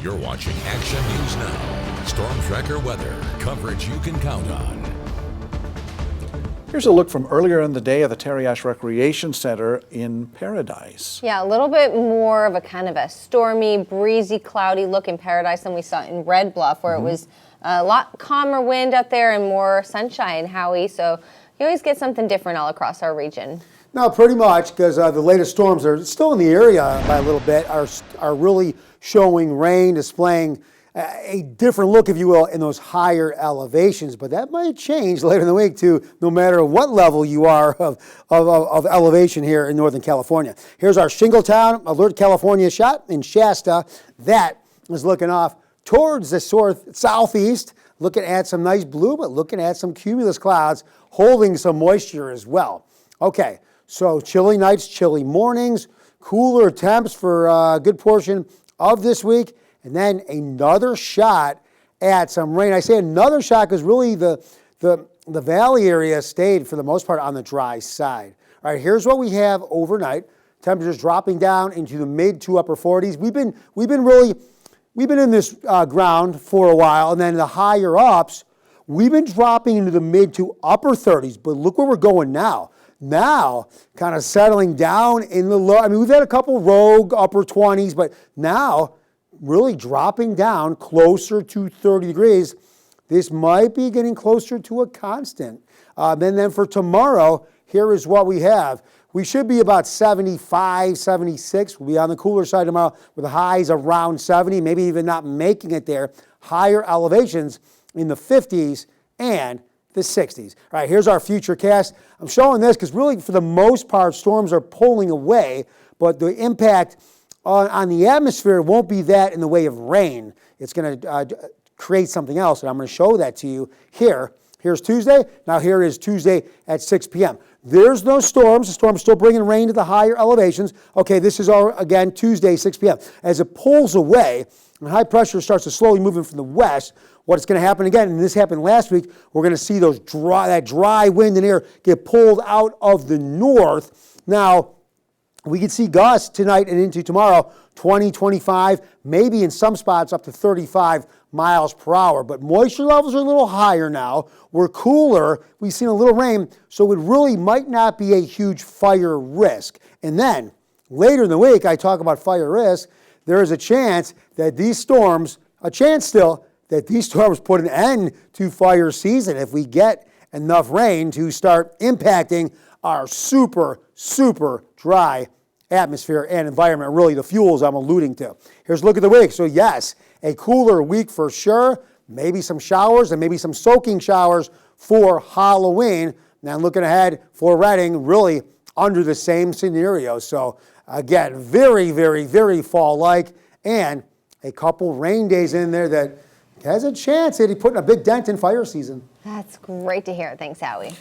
You're watching Action News Now. Storm Tracker weather. Coverage you can count on. Here's a look from earlier in the day at the Terry Ash Recreation Center in Paradise. Yeah, a little bit more of a kind of a stormy, breezy, cloudy look in Paradise than we saw in Red Bluff, where it was a lot calmer wind out there and more sunshine, Howie. So you always get something different all across our region. No, pretty much, because the latest storms are still in the area by a little bit, are really showing rain, displaying a different look, if you will, in those higher elevations. But that might change later in the week, too, no matter what level you are of elevation here in Northern California. Here's our Shingletown Alert California shot in Shasta. That is looking off towards the southeast, looking at some nice blue, but looking at some cumulus clouds holding some moisture as well. Okay, so chilly nights, chilly mornings, cooler temps for a good portion of this week. And then another shot at some rain. I say another shot because really the valley area stayed for the most part on the dry side. All right, here's what we have overnight. Temperatures dropping down into the mid to upper 40s. We've been in this ground for a while, and then the higher ups, we've been dropping into the mid to upper 30s. But look where we're going now. Now, kind of settling down in the low. I mean, we've had a couple rogue upper 20s, but now really dropping down closer to 30 degrees. This might be getting closer to a constant. Then for tomorrow, here is what we have. We should be about 75, 76. We'll be on the cooler side tomorrow with the highs around 70, maybe even not making it there. Higher elevations in the 50s and the 60s. All right, here's our future cast. I'm showing this because really, for the most part, storms are pulling away, but the impact on the atmosphere won't be that in the way of rain. It's going to create something else, and I'm going to show that to you here. Here's Tuesday. Now here is Tuesday at 6 p.m. There's no storms. The storm's still bringing rain to the higher elevations. Okay, this is again, Tuesday, 6 p.m. As it pulls away, and high pressure starts to slowly move in from the west, what's going to happen again, and this happened last week, we're going to see that dry wind and air get pulled out of the north. Now, we could see gusts tonight and into tomorrow, 20, 25, maybe in some spots up to 35 miles per hour. But moisture levels are a little higher now. We're cooler. We've seen a little rain, so it really might not be a huge fire risk. And then later in the week, I talk about fire risk. There is a chance that these storms, that these storms put an end to fire season if we get enough rain to start impacting our super, super dry atmosphere and environment, really the fuels I'm alluding to. Here's a look at the week. So yes, a cooler week for sure. Maybe some showers and maybe some soaking showers for Halloween. Now looking ahead for Redding, really under the same scenario. So again, very, very, very fall-like, and a couple rain days in there that has a chance at putting a big dent in fire season. That's great to hear. Thanks, Howie.